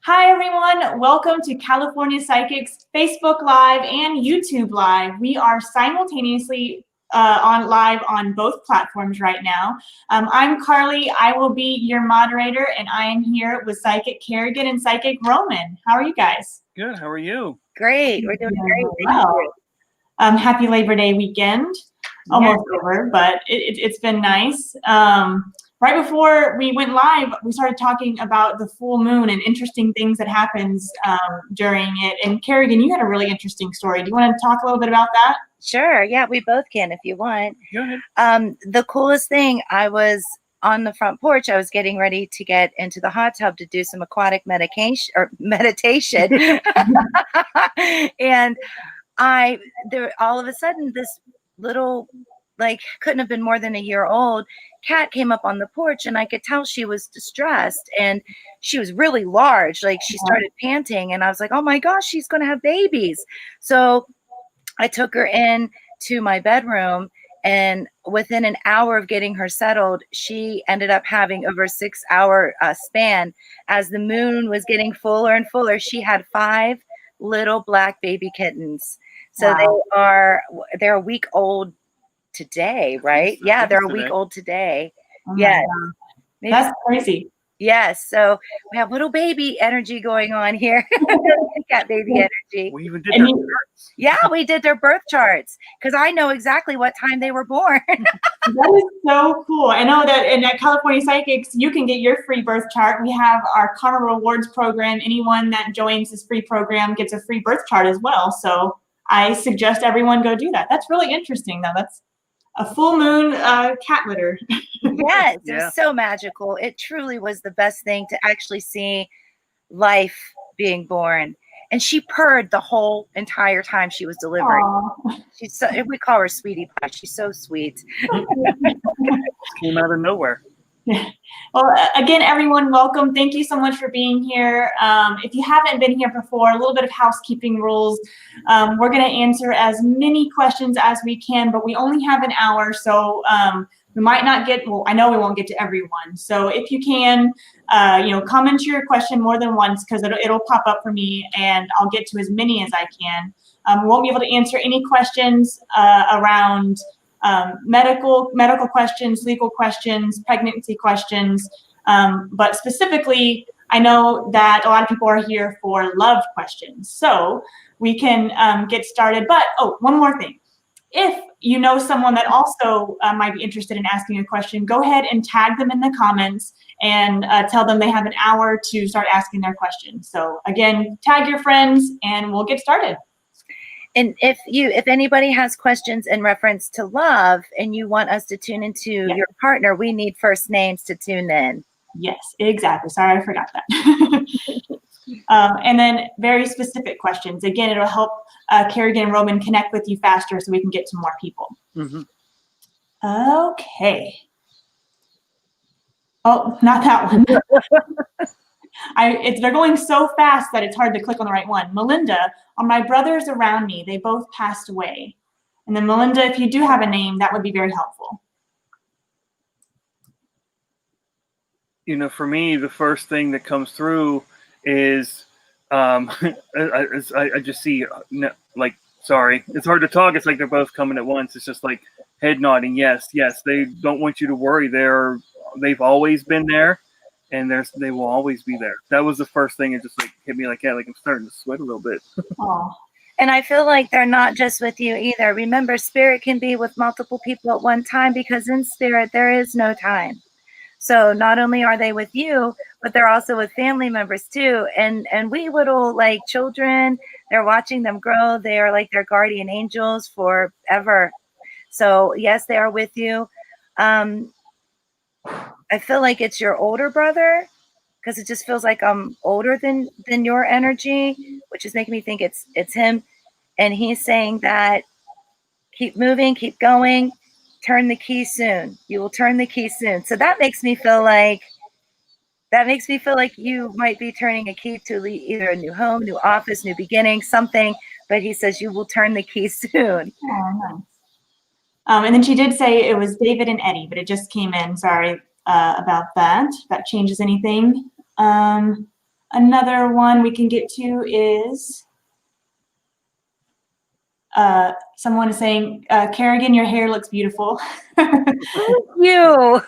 Hi, everyone. Welcome to California Psychics Facebook Live and YouTube Live. We are simultaneously live on both platforms right now. I'm Carly. I will be your moderator, and I am here with Psychic Kerrigan and Psychic Roman. How are you guys? Good. How are you? Great. We're doing great. Well. Happy Labor Day weekend. Almost over, but it's been nice. Right before we went live, we started talking about the full moon and interesting things that happens during it. And Kerrigan, you had a really interesting story. Do you want to talk a little bit about that? Sure. Yeah, we both can if you want. Go ahead. The coolest thing, I was on the front porch. I was getting ready to get into the hot tub to do some aquatic meditation. And all of a sudden, this little, couldn't have been more than a year old cat came up on the porch, and I could tell she was distressed, and she was really large. She started panting, and I was like, oh my gosh, she's going to have babies. So I took her in to my bedroom, and within an hour of getting her settled, she ended up having over a 6-hour span. As the moon was getting fuller and fuller, she had 5 little black baby kittens. So Wow. they're a week old today, right? Yeah, they're a week old today. Oh Yes. That's crazy. Yes. So we have little baby energy going on here. Cat baby energy. We even did their charts. Yeah, we did their birth charts because I know exactly what time they were born. That is so cool. I know that at California Psychics, you can get your free birth chart. We have our Karma Rewards program. Anyone that joins this free program gets a free birth chart as well. So I suggest everyone go do that. That's really interesting, though. That's a full moon cat litter. Yes, it was so magical. It truly was the best thing to actually see life being born. And she purred the whole entire time she was delivering. We call her Sweetie Pie. She's so sweet. Came out of nowhere. Well, again, everyone, welcome. Thank you so much for being here. If you haven't been here before, a little bit of housekeeping rules. We're going to answer as many questions as we can, but we only have an hour, so we might not get, well, I know we won't get to everyone. So if you can, comment your question more than once, because it'll pop up for me, and I'll get to as many as I can. We won't be able to answer any questions around medical questions, legal questions, pregnancy questions, but specifically, I know that a lot of people are here for love questions, so we can get started. But one more thing. If you know someone that also might be interested in asking a question, go ahead and tag them in the comments and tell them they have an hour to start asking their questions. So again, tag your friends and we'll get started. And if anybody has questions in reference to love and you want us to tune into your partner, we need first names to tune in. Yes, exactly. Sorry, I forgot that. And then very specific questions. Again, it'll help Kerrigan and Roman connect with you faster so we can get to more people. Mm-hmm. Okay. Oh, not that one. They're going so fast that it's hard to click on the right one. Melinda, are my brothers around me? They both passed away. And then Melinda, if you do have a name, that would be very helpful. For me, the first thing that comes through is I just see, sorry, it's hard to talk. It's like they're both coming at once. It's just like head nodding. Yes. They don't want you to worry. They've always been there. And they will always be there. That was the first thing. It just hit me like I'm starting to sweat a little bit. And I feel like they're not just with you either. Remember, spirit can be with multiple people at one time, because in spirit, there is no time. So not only are they with you, but they're also with family members too. And we little children, they're watching them grow. They are like their guardian angels forever. So yes, they are with you. I feel like it's your older brother, because it just feels like I'm older than your energy, which is making me think it's him. And he's saying that keep moving, keep going, turn the key soon. You will turn the key soon. So that makes me feel like you might be turning a key to either a new home, new office, new beginning, something. But he says you will turn the key soon. Oh, nice. And then she did say it was David and Eddie, but it just came in. Sorry about that. If that changes anything. Another one we can get to is someone is saying, Kerrigan, your hair looks beautiful. Thank you.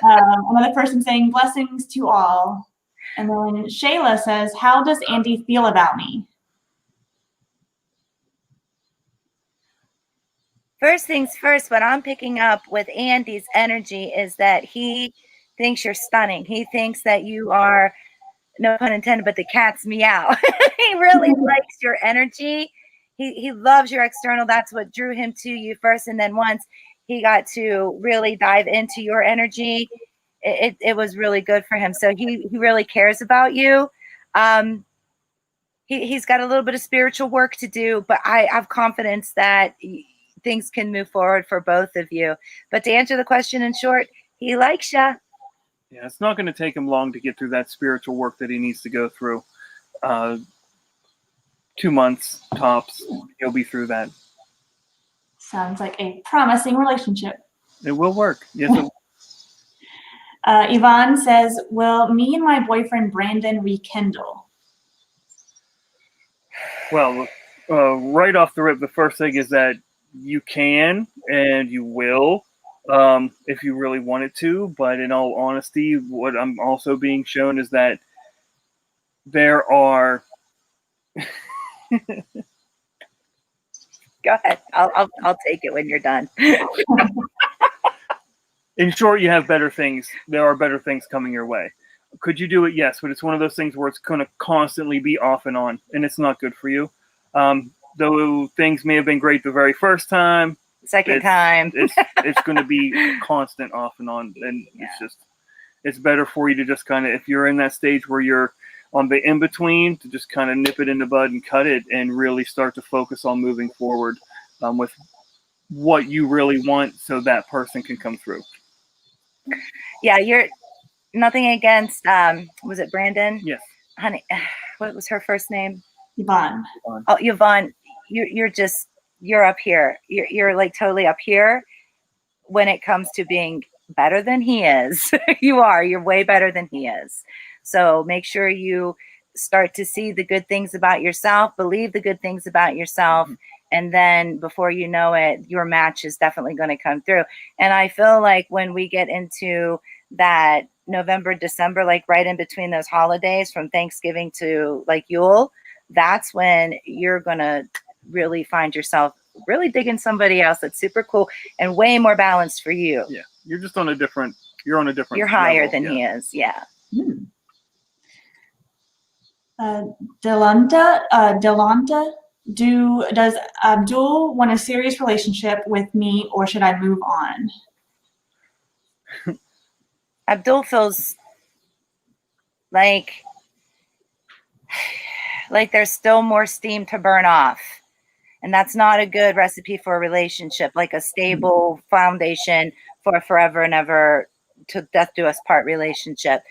Another person saying, blessings to all. And then Shayla says, how does Andy feel about me? First things first, what I'm picking up with Andy's energy is that he thinks you're stunning. He thinks that you are, no pun intended, but the cat's meow. He really likes your energy. He loves your external. That's what drew him to you first. And then once he got to really dive into your energy, it was really good for him. So he really cares about you. He's got a little bit of spiritual work to do, but I have confidence that things can move forward for both of you. But to answer the question in short, he likes you. Yeah, it's not going to take him long to get through that spiritual work that he needs to go through. 2 months tops, he'll be through that. Sounds like a promising relationship. It will work. Yes. It will. Yvonne says, will me and my boyfriend Brandon rekindle? Well, right off the rip, the first thing is that you can and you will, if you really wanted to. But in all honesty, what I'm also being shown is that there are. Go ahead. I'll take it when you're done. In short, you have better things. There are better things coming your way. Could you do it? Yes, but it's one of those things where it's going to constantly be off and on, and it's not good for you. Though things may have been great the very first time, Second time, it's going to be constant off and on, and it's better for you to just kind of, if you're in that stage where you're on the in between, to just kind of nip it in the bud and cut it, and really start to focus on moving forward with what you really want, so that person can come through. Yeah, you're nothing against. Was it Brandon? Yes. Honey, what was her first name? Yvonne. Oh, Yvonne. You're up here. You're like totally up here when it comes to being better than he is. You're way better than he is. So make sure you start to see the good things about yourself, believe the good things about yourself. And then before you know it, your match is definitely going to come through. And I feel like when we get into that November, December, like right in between those holidays from Thanksgiving to like Yule, that's when you're going to really find yourself really digging somebody else that's super cool and way more balanced for you. Yeah. You're just on a different, you're higher level. than he is. Yeah. Delonta, does Abdul want a serious relationship with me, or should I move on? Abdul feels like there's still more steam to burn off. And that's not a good recipe for a relationship, like a stable foundation for a forever and ever to death do us part relationship.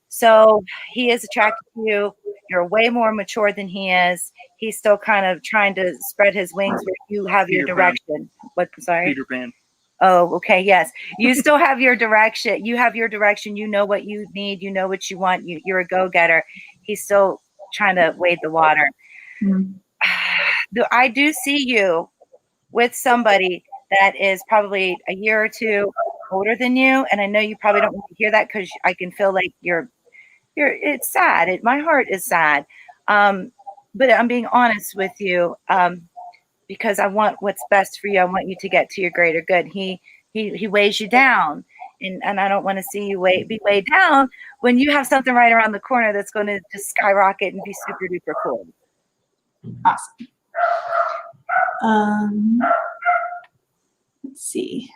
So he is attracted to you. You're way more mature than he is. He's still kind of trying to spread his wings where you have your direction. What? Sorry? Peter Pan. Oh, okay. Yes. You still have your direction. You have your direction. You know what you need. You know what you want. You're a go-getter. He's still trying to wade the water. I do see you with somebody that is probably a year or two older than you. And I know you probably don't want to hear that because I can feel like it's sad. My heart is sad. But I'm being honest with you because I want what's best for you. I want you to get to your greater good. He weighs you down. And I don't want to see you be weighed down when you have something right around the corner that's going to just skyrocket and be super duper cool. Awesome. Let's see.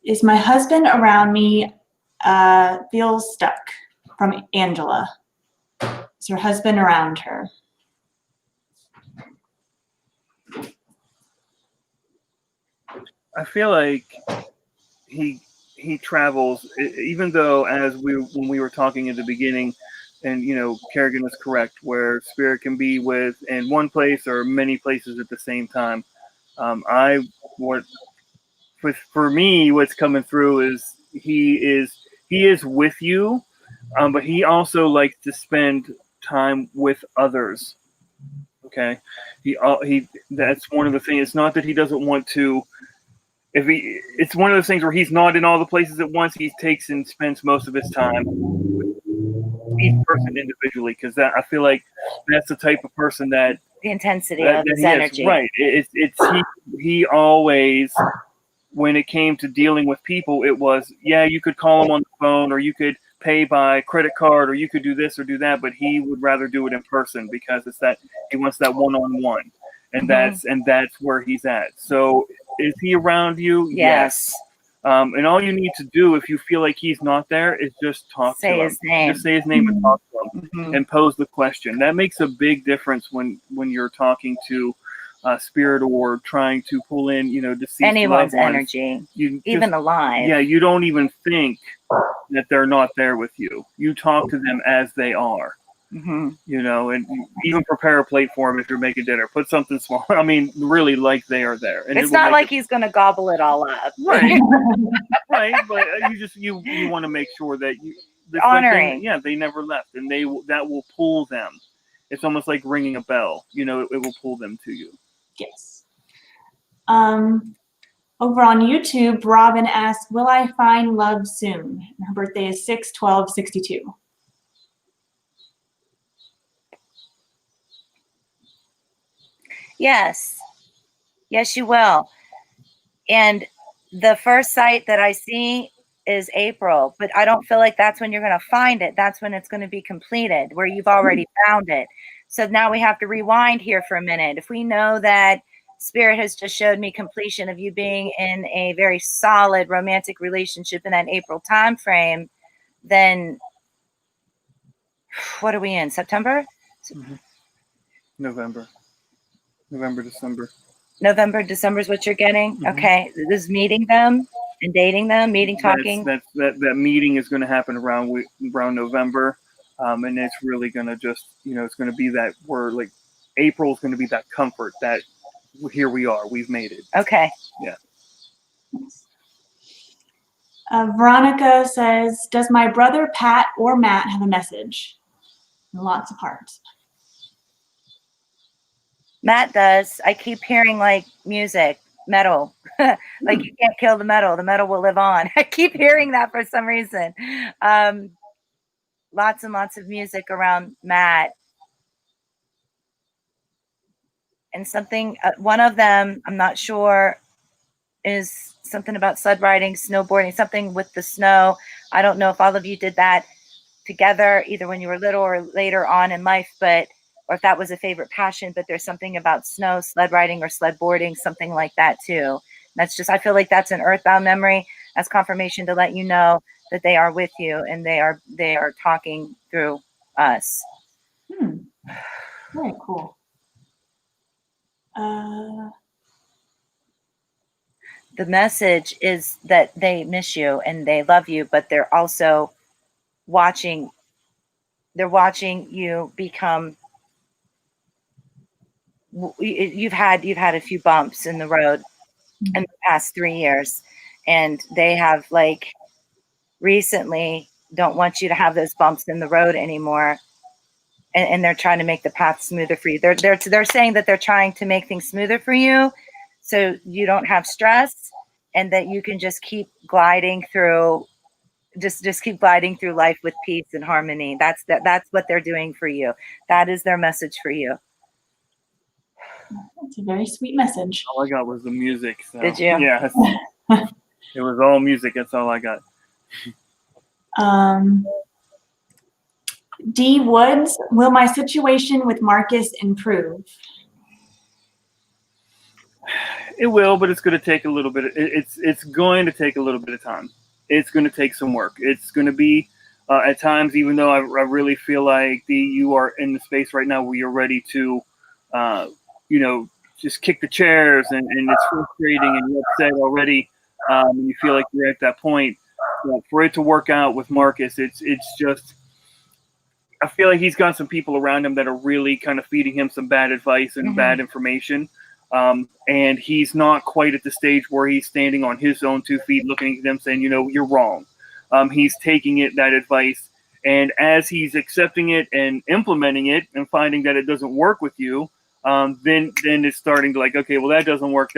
Is my husband around me feels stuck? From Angela. Is her husband around her? I feel like he travels, even though when we were talking at the beginning, and Kerrigan is correct, where spirit can be in one place or many places at the same time. For me, what's coming through is he is he is with you, but he also likes to spend time with others. Okay, he that's one of the things. It's not that he doesn't want to. It's one of those things where he's not in all the places at once. He takes and spends most of his time with each person individually, because I feel like that's the type of person that The intensity of his energy. Right. He always, when it came to dealing with people, it was, yeah, you could call him on the phone, or you could pay by credit card, or you could do this or do that, but he would rather do it in person, because it's that he wants that one-on-one, and that's where he's at. So is he around you? Yes. And all you need to do, if you feel like he's not there, is just talk to him. His name. Just say his name and talk to him, and pose the question. That makes a big difference when you're talking to spirit, or trying to pull in, deceased anyone's loved ones. Energy, even just, alive. Yeah, you don't even think that they're not there with you. You talk to them as they are. And even prepare a plate for them if you're making dinner. Put something small. I mean, really, like they are there. And it's not like he's going to gobble it all up. Right. Right. But you want to make sure that honoring. They never left, and that will pull them. It's almost like ringing a bell. It will pull them to you. Yes. Over on YouTube, Robin asked, "Will I find love soon?" Her birthday is 6/12/62. Yes, you will. And the first site that I see is April, but I don't feel like that's when you're going to find it. That's when it's going to be completed, where you've already found it. So now we have to rewind here for a minute. If we know that Spirit has just showed me completion of you being in a very solid romantic relationship in that April time frame, then what are we in? September? November, December. November, December is what you're getting? Okay. This is meeting them and dating them, talking. That meeting is going to happen around November. And it's really going to just, it's going to be that word, like April is going to be that comfort that here we are, we've made it. Okay. Yeah. Veronica says, "Does my brother Pat or Matt have a message?" Lots of hearts. Matt does. I keep hearing like music, metal. Like you can't kill the metal will live on. I keep hearing that for some reason. Lots and lots of music around Matt. And something, one of them, I'm not sure, is something about sled riding, snowboarding, something with the snow. I don't know if all of you did that together, either when you were little or later on in life, or if that was a favorite passion, but there's something about snow, sled riding, or sled boarding, something like that too. That's just, I feel like that's an earthbound memory as confirmation to let you know that they are with you and they are talking through us. Very cool. The message is that they miss you and they love you, but they're also watching. They're watching you become. You've had a few bumps in the road in the past 3 years, and they have like recently don't want you to have those bumps in the road anymore. And they're trying to make the path smoother for you. They're saying that they're trying to make things smoother for you, so you don't have stress, and that you can just keep gliding through, just keep gliding through life with peace and harmony. That's what they're doing for you. That is their message for you. That's a very sweet message. All I got was the music. So. Did you? Yeah. It was all music. That's all I got. D. Woods, "Will my situation with Marcus improve?" It will, but it's going to take a little bit. It's going to take a little bit of time. It's going to take some work. It's going to be at times, even though I really feel like you are in the space right now where you're ready to, just kick the chairs and it's frustrating and you're upset already. And you feel like you're at that point. But for it to work out with Marcus, it's just. I feel like he's got some people around him that are really kind of feeding him some bad advice and bad information. And he's not quite at the stage where he's standing on his own 2 feet, looking at them saying, you're wrong. he's taking that advice, and as he's accepting it and implementing it and finding that it doesn't work with you, then it's starting to like, okay, well, that doesn't work,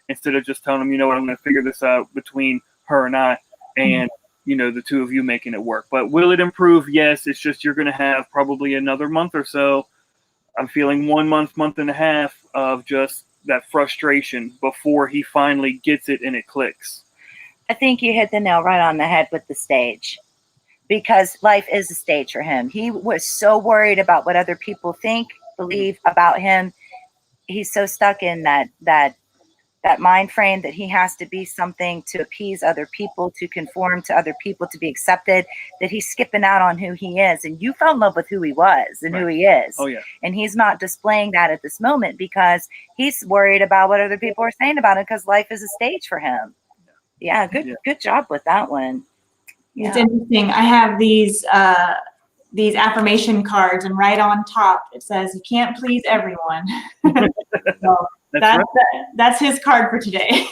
instead of just telling him, you know what, I'm going to figure this out between her and I, and the two of you making it work. But will it improve? Yes. It's just you're going to have probably another month or so. I'm feeling 1 month, month and a half of just that frustration before he finally gets it and it clicks. I think you hit the nail right on the head with the stage, because life is a stage for him. He was so worried about what other people think, believe about him. He's so stuck in that mind frame that he has to be something to appease other people, to conform to other people, to be accepted, that he's skipping out on who he is. And you fell in love with who he was and who he is. Oh, yeah. And he's not displaying that at this moment because he's worried about what other people are saying about him, because life is a stage for him. Yeah, good job with that one. It's interesting. I have these affirmation cards, and right on top it says, "You can't please everyone." So that's his card for today.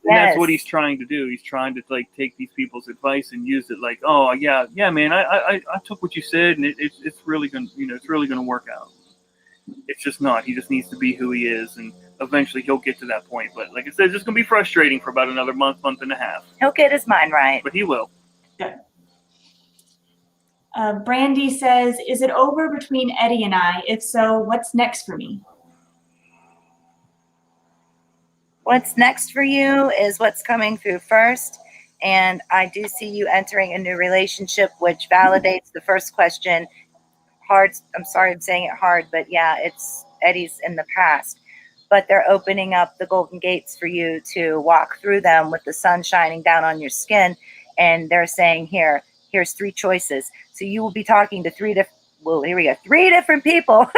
That's what he's trying to do. He's trying to like take these people's advice and use it like, oh yeah, man, I took what you said, and it's really gonna work out. It's just not. He just needs to be who he is, and eventually he'll get to that point. But like I said, it's just gonna be frustrating for about another month and a half. He'll get his mind right. But he will. Good. Brandy says, "Is it over between Eddie and I? If so, what's next for me?" What's next for you is what's coming through first. And I do see you entering a new relationship, which validates the first question. Hard. I'm sorry I'm saying it hard, but yeah, it's Eddie's in the past. But they're opening up the golden gates for you to walk through them with the sun shining down on your skin. And they're saying, here's 3 choices. So you will be talking to 3 different people.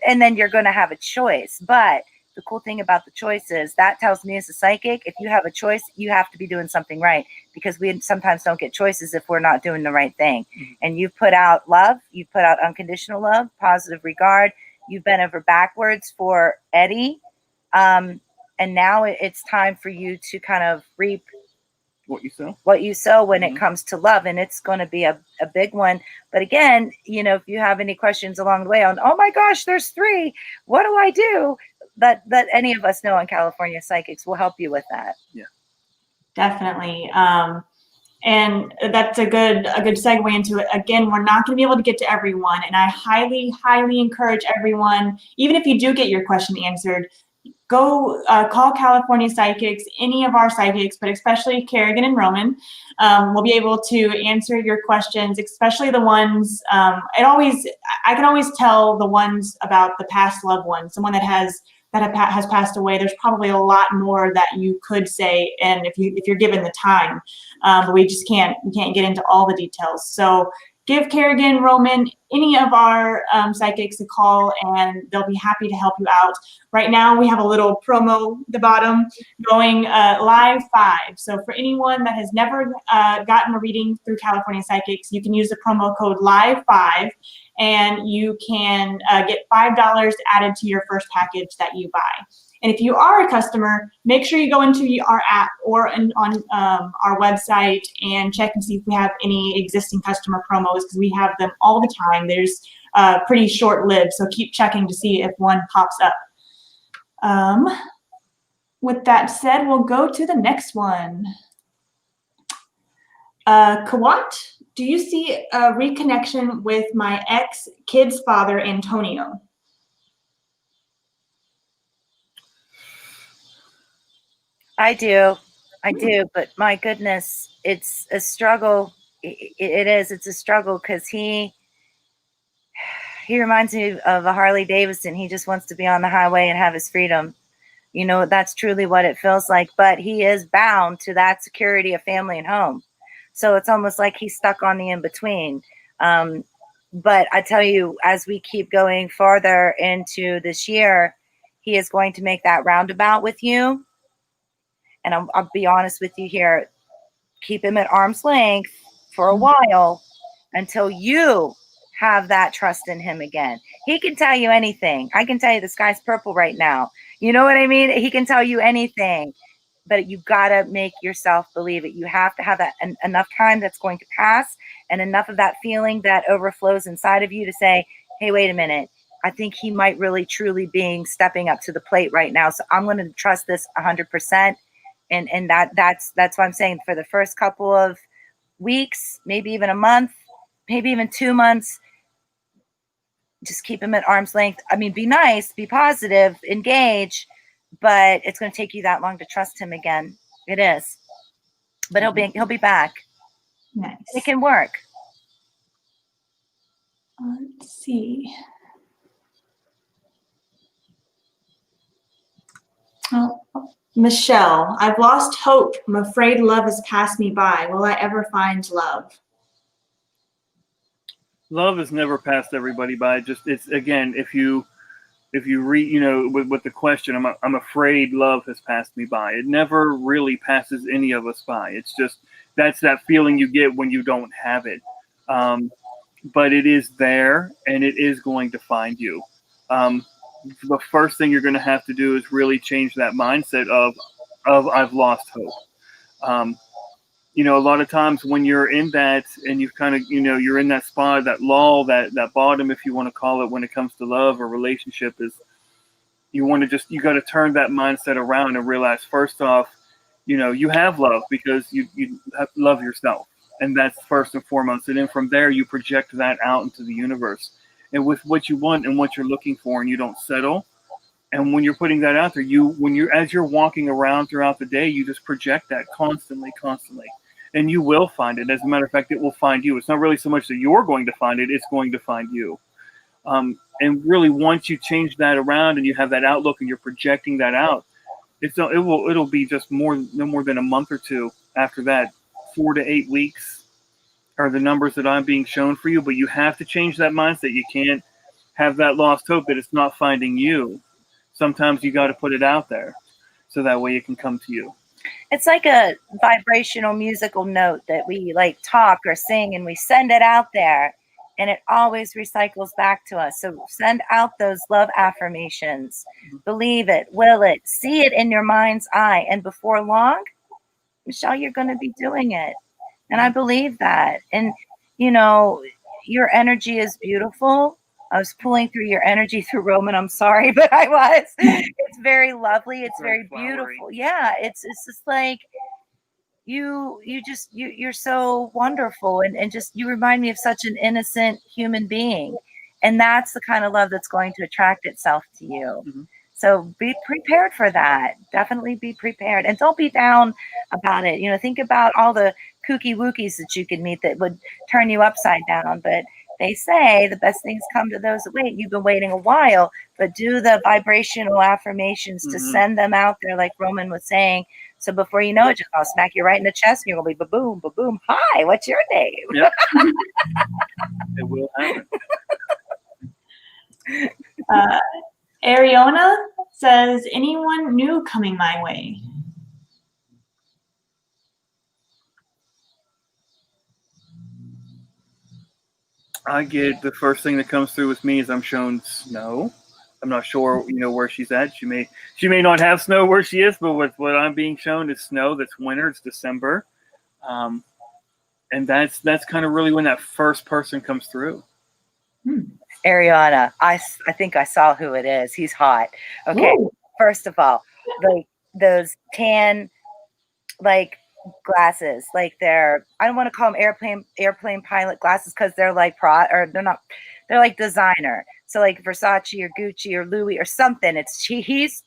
And then you're going to have a choice. But the cool thing about the choice is that tells me as a psychic, if you have a choice, you have to be doing something right, because we sometimes don't get choices if we're not doing the right thing. Mm-hmm. And you've put out love, you've put out unconditional love, positive regard. You've been over backwards for Eddie. And now it's time for you to kind of reap what you sow when it comes to love. And it's going to be a big one. But again, if you have any questions along the way on, oh my gosh, there's 3, what do I do? That any of us know on California Psychics will help you with that. Yeah, definitely. And that's a good segue into it. Again, we're not going to be able to get to everyone. And I highly, highly encourage everyone, even if you do get your question answered, go call California Psychics, any of our psychics, but especially Kerrigan and Roman. We'll be able to answer your questions, especially the ones, I can always tell the ones about the past loved ones, someone that has passed away. There's probably a lot more that you could say, and if you're given the time, but we just can't get into all the details. So give Kerrigan, Roman, any of our psychics a call, and they'll be happy to help you out. Right now, we have a little promo at the bottom going live 5. So for anyone that has never gotten a reading through California Psychics, you can use the promo code live5, and you can get $5 added to your first package that you buy. And if you are a customer, make sure you go into our app or on our website and check and see if we have any existing customer promos, because we have them all the time. There's pretty short-lived, so keep checking to see if one pops up. With that said, we'll go to the next one. Kawat, do you see a reconnection with my ex-kid's father, Antonio? I do, but my goodness, it's a struggle. It's a struggle, because he reminds me of a Harley Davidson. He just wants to be on the highway and have his freedom. That's truly what it feels like, but he is bound to that security of family and home. So it's almost like he's stuck on the in-between. But I tell you, as we keep going farther into this year, he is going to make that roundabout with you. And I'll be honest with you here, keep him at arm's length for a while until you have that trust in him again. He can tell you anything. I can tell you the sky's purple right now. You know what I mean? He can tell you anything. but you gotta make yourself believe it. You have to have that enough time that's going to pass, and enough of that feeling that overflows inside of you to say, hey, wait a minute, I think he might really truly being stepping up to the plate right now. So I'm going to trust this 100%. And that's what I'm saying. For the first couple of weeks, maybe even a month, maybe even 2 months, just keep him at arm's length. I mean, be nice, be positive, engage, but it's going to take you that long to trust him again. It is, but he'll be back. Nice. It can work. Let's see. Oh, Michelle, I've lost hope. I'm afraid love has passed me by. Will I ever find love? Love has never passed everybody by. Just, it's, again, if you read, you know, with the question, I'm afraid love has passed me by. It never really passes any of us by. It's just, that's that feeling you get when you don't have it. But it is there, and it is going to find you. The first thing you're going to have to do is really change that mindset of I've lost hope. You know, a lot of times when you're in that, and you've kind of, you know, you're in that spot, that lull, that bottom, if you want to call it, when it comes to love or relationship, is you got to turn that mindset around and realize, first off, you know, you have love because you have to love yourself. And that's first and foremost. And then from there, you project that out into the universe. And with what you want and what you're looking for, and you don't settle. And when you're putting that out there, as you're walking around throughout the day, you just project that constantly. And you will find it. As a matter of fact, it will find you. It's not really so much that you're going to find it, it's going to find you. And really, once you change that around and you have that outlook and you're projecting that out, it'll be just no more than a month or two after that. 4 to 8 weeks are the numbers that I'm being shown for you, but you have to change that mindset. You can't have that lost hope that it's not finding you. Sometimes you got to put it out there so that way it can come to you. It's like a vibrational musical note that we like talk or sing, and we send it out there, and it always recycles back to us. So send out those love affirmations. Believe it, will it, see it in your mind's eye, and before long, Michelle, you're going to be doing it. And I believe that. And, you know, your energy is beautiful. I was pulling through your energy through Roman. I'm sorry, but I was. It's very lovely. It's very beautiful. Yeah. It's just like you're so wonderful. And just, you remind me of such an innocent human being. And that's the kind of love that's going to attract itself to you. Mm-hmm. So be prepared for that. Definitely be prepared. And don't be down about it. You know, think about all the kooky wookies that you could meet that would turn you upside down. But they say the best things come to those that wait. You've been waiting a while, but do the vibrational affirmations to send them out there, like Roman was saying. So before you know it, just I'll smack you right in the chest and you're going to be ba-boom, ba-boom. Hi, what's your name? Yep. It will happen. Ariona says, anyone new coming my way? I get the first thing that comes through with me is I'm shown snow. I'm not sure, you know, where she's at. She may not have snow where she is, but what I'm being shown is snow. That's winter. It's December, and that's kind of really when that first person comes through. Ariana, I think I saw who it is. He's hot. Okay, ooh. First of all, like those tan, like glasses, like I don't want to call them airplane pilot glasses because they're like they're like designer. So like Versace or Gucci or Louis or something. He's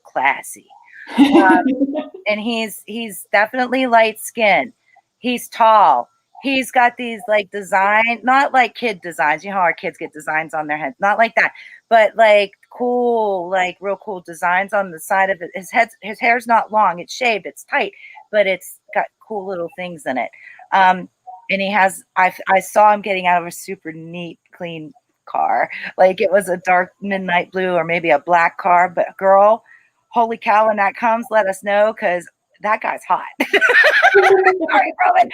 classy, and he's definitely light skinned. He's tall. He's got these like design, not like kid designs. You know how our kids get designs on their heads, not like that, but like cool, like real cool designs on the side of it. His hair's not long. It's shaved. It's tight, but it's got cool little things in it. And he has, I saw him getting out of a super neat, clean car. Like it was a dark midnight blue or maybe a black car, but girl, holy cow, when that comes, let us know. 'Cause that guy's hot. Sorry, Roman.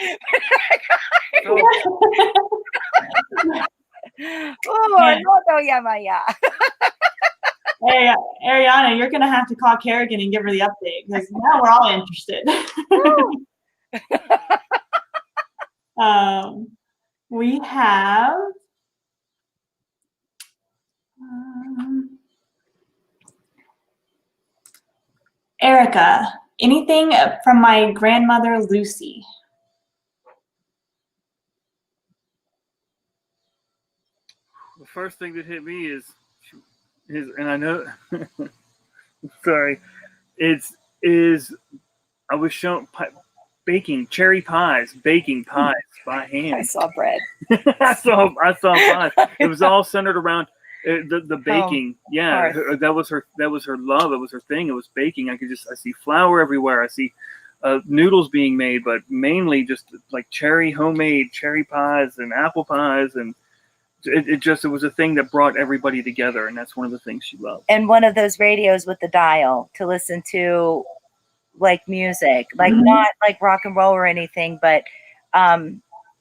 Oh, no, yamaya. Hey, Ariana, you're gonna have to call Kerrigan and give her the update because now we're all interested. We have Erica. Anything from my grandmother Lucy? The first thing that hit me is, and I know, sorry, I was shown baking pies by hand. I saw bread. I saw pies. It was all centered around the baking. Yeah, that was her love. It was her thing. It was baking. I see flour everywhere. I see noodles being made, but mainly just like homemade cherry pies and apple pies, and it was a thing that brought everybody together, and that's one of the things she loved. And one of those radios with the dial to listen to like music, like not like rock and roll or anything, but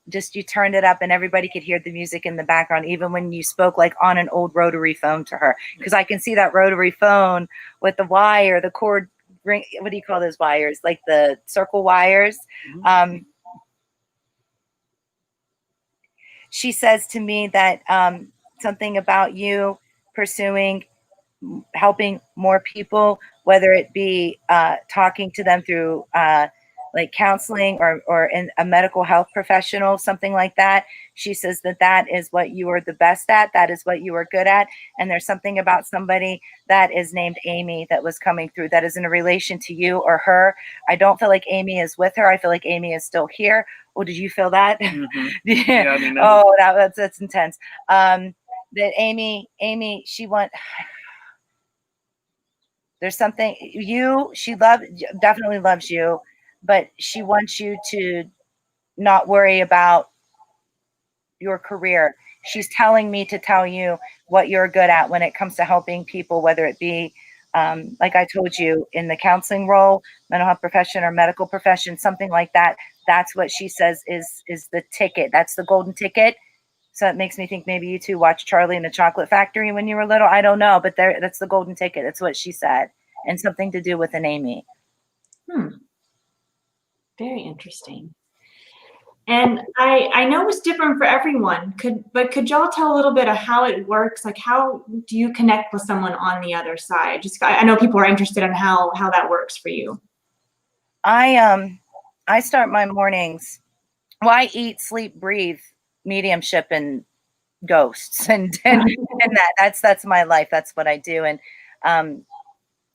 just you turned it up and everybody could hear the music in the background, even when you spoke like on an old rotary phone to her, because I can see that rotary phone with the wire, the cord ring, what do you call those wires, like the circle wires. She says to me that something about you pursuing helping more people, whether it be talking to them through like counseling or in a medical health professional, something like that. She says that is what you are the best at. That is what you are good at. And there's something about somebody that is named Amy that was coming through that is in a relation to you or her. I don't feel like Amy is with her. I feel like Amy is still here. Oh, did you feel that? Mm-hmm. Yeah. I mean, that's intense. That Amy, she there's something she definitely loves you, but she wants you to not worry about your career. She's telling me to tell you what you're good at when it comes to helping people, whether it be, like I told you, in the counseling role, mental health profession or medical profession, something like that. That's what she says is the ticket. That's the golden ticket. So it makes me think maybe you two watched Charlie and the Chocolate Factory when you were little. I don't know, but that's the golden ticket. That's what she said. And something to do with an Amy. Very interesting. And I know it's different for everyone. Could y'all tell a little bit of how it works? Like, how do you connect with someone on the other side? I know people are interested in how that works for you. I start my mornings. Well, I eat, sleep, breathe mediumship and ghosts, and that's my life. That's what I do. And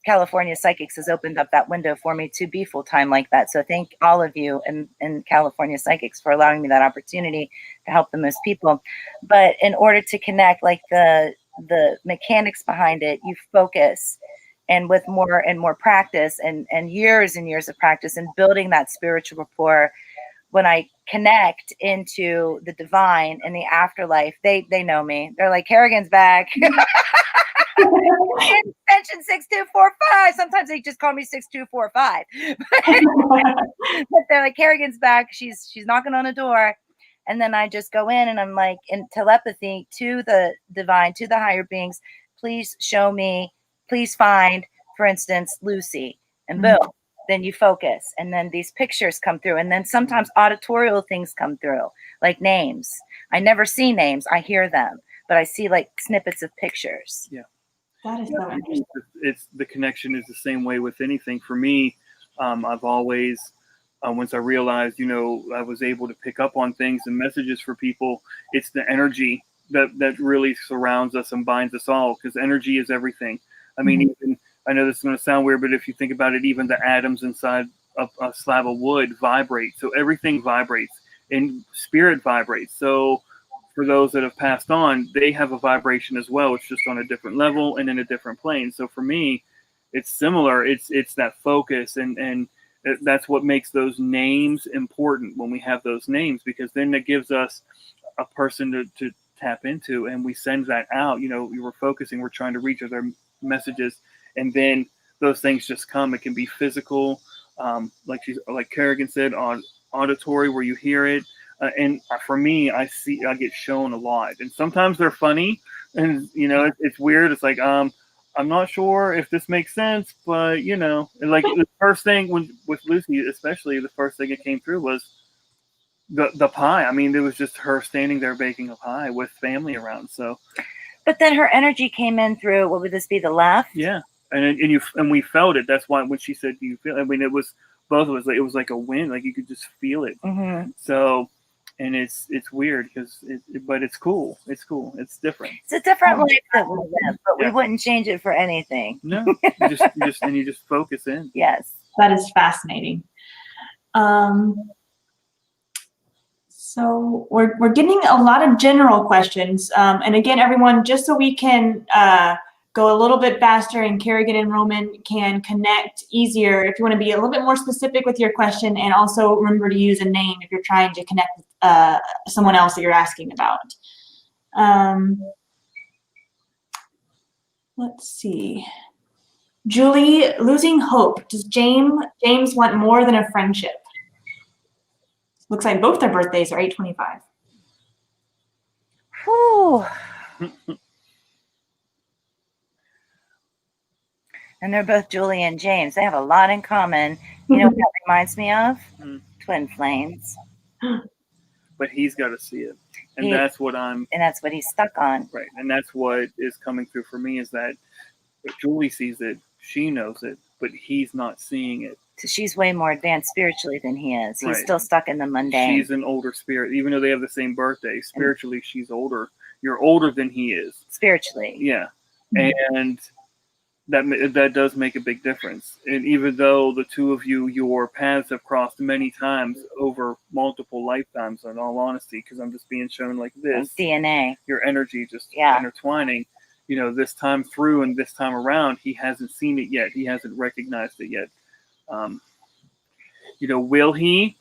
California Psychics has opened up that window for me to be full-time like that. So thank all of you and California Psychics for allowing me that opportunity to help the most people. But in order to connect, like the mechanics behind it, you focus, and with more and more practice and years of practice and building that spiritual rapport, when I connect into the divine and the afterlife, they know me. They're like, Kerrigan's back. Extension 6245. Sometimes they just call me 6245. But they're like, Kerrigan's back. She's knocking on the door. And then I just go in and I'm like, in telepathy to the divine, to the higher beings, please show me, please find, for instance, Lucy. And boom, then you focus. And then these pictures come through. And then sometimes auditorial things come through, like names. I never see names. I hear them. But I see like snippets of pictures. Yeah. That is so interesting. It's the connection is the same way with anything. For me, I've always, once I realized, I was able to pick up on things and messages for people. It's the energy that really surrounds us and binds us all, because energy is everything. I mean, even, I know this is going to sound weird, but if you think about it, even the atoms inside a slab of wood vibrate. So everything vibrates, and spirit vibrates. So for those that have passed on, they have a vibration as well. It's just on a different level and in a different plane. So for me, it's similar. It's that focus, and that's what makes those names important when we have those names, because then it gives us a person to tap into, and we send that out. We were focusing, we're trying to reach other messages, and then those things just come. It can be physical, like Kerrigan said, on auditory, where you hear it. And for me, I get shown a lot, and sometimes they're funny, and it's weird. It's like I'm not sure if this makes sense, but like the first thing with Lucy, especially the first thing that came through was the pie. I mean, it was just her standing there baking a pie with family around. So, but then her energy came in through, what would this be, the left? yeah, and we felt it. That's why when she said, "Do you feel?" I mean, it was both of us. Like, it was like a wind. Like you could just feel it. Mm-hmm. So, and it's weird because but it's cool. It's cool. It's different. It's a different life that we live, but we wouldn't change it for anything. No, you just focus in. Yes, that is fascinating. So we're getting a lot of general questions, and again, everyone, just so we can go a little bit faster and Kerrigan and Roman can connect easier, if you want to be a little bit more specific with your question, and also remember to use a name if you're trying to connect with someone else that you're asking about. Let's see. Julie, losing hope. Does James want more than a friendship? Looks like both their birthdays are 8/25. Whew. And they're both Julie and James. They have a lot in common. You know what that reminds me of? Twin flames. But he's got to see it, and that's what he's stuck on. Right, and that's what is coming through for me is that if Julie sees it, she knows it, but he's not seeing it. So she's way more advanced spiritually than he is. He's still stuck in the mundane. She's an older spirit, even though they have the same birthday. Spiritually, she's older. You're older than he is. Spiritually. Yeah, and that does make a big difference. And even though the two of you, your paths have crossed many times over multiple lifetimes, in all honesty, because I'm just being shown like this. DNA. Your energy just intertwining. This time through and this time around, he hasn't seen it yet. He hasn't recognized it yet. Will he?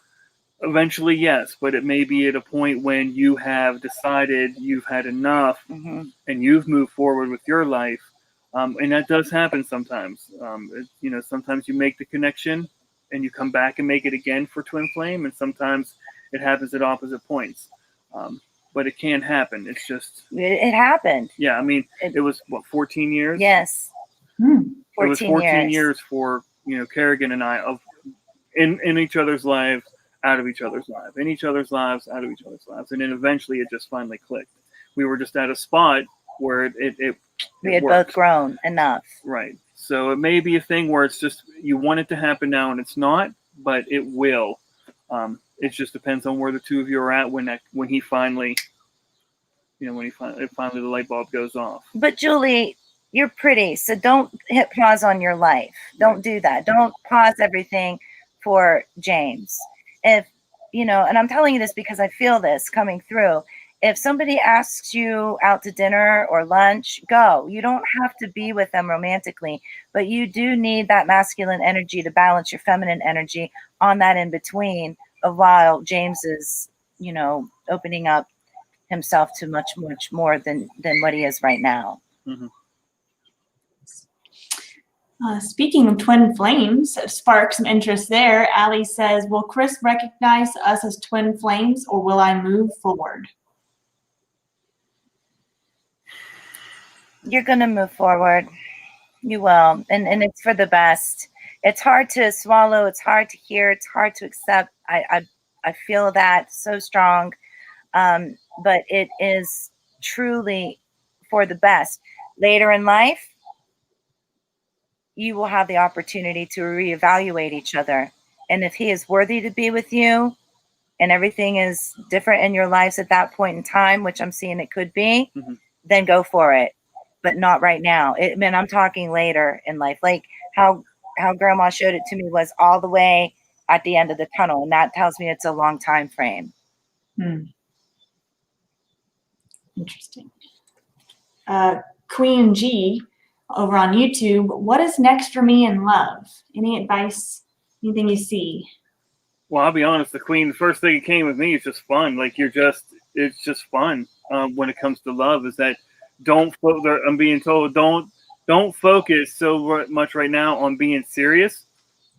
Eventually, yes, but it may be at a point when you have decided you've had enough and you've moved forward with your life. And that does happen sometimes. Sometimes you make the connection and you come back and make it again for twin flame, and sometimes it happens at opposite points. But it can happen. It's just it happened. Yeah, I mean, it was 14 years. Yes, 14 it was 14 years for Kerrigan and I of in each other's lives, out of each other's lives, in each other's lives, out of each other's lives, and then eventually it just finally clicked. We were just at a spot where we had both grown enough. Right. So it may be a thing where it's just you want it to happen now and it's not, but it will. It just depends on where the two of you are at when he finally, finally the light bulb goes off. But Julie, you're pretty, so don't hit pause on your life. Don't do that. Don't pause everything for James. If and I'm telling you this because I feel this coming through. If somebody asks you out to dinner or lunch, go. You don't have to be with them romantically, but you do need that masculine energy to balance your feminine energy on that in between of while James is, opening up himself to much, much more than what he is right now. Mm-hmm. Speaking of twin flames, spark some interest there. Allie says, will Chris recognize us as twin flames or will I move forward? You're going to move forward. You will. And it's for the best. It's hard to swallow. It's hard to hear. It's hard to accept. I feel that so strong. But it is truly for the best. Later in life, you will have the opportunity to reevaluate each other. And if he is worthy to be with you and everything is different in your lives at that point in time, which I'm seeing it could be, then go for it. But not right now. I'm talking later in life. Like how Grandma showed it to me was all the way at the end of the tunnel. And that tells me it's a long time frame. Interesting. Queen G over on YouTube. What is next for me in love? Any advice? Anything you see? Well, I'll be honest. The first thing that came with me is just fun. Like it's just fun when it comes to love. Is that I'm being told don't focus so much right now on being serious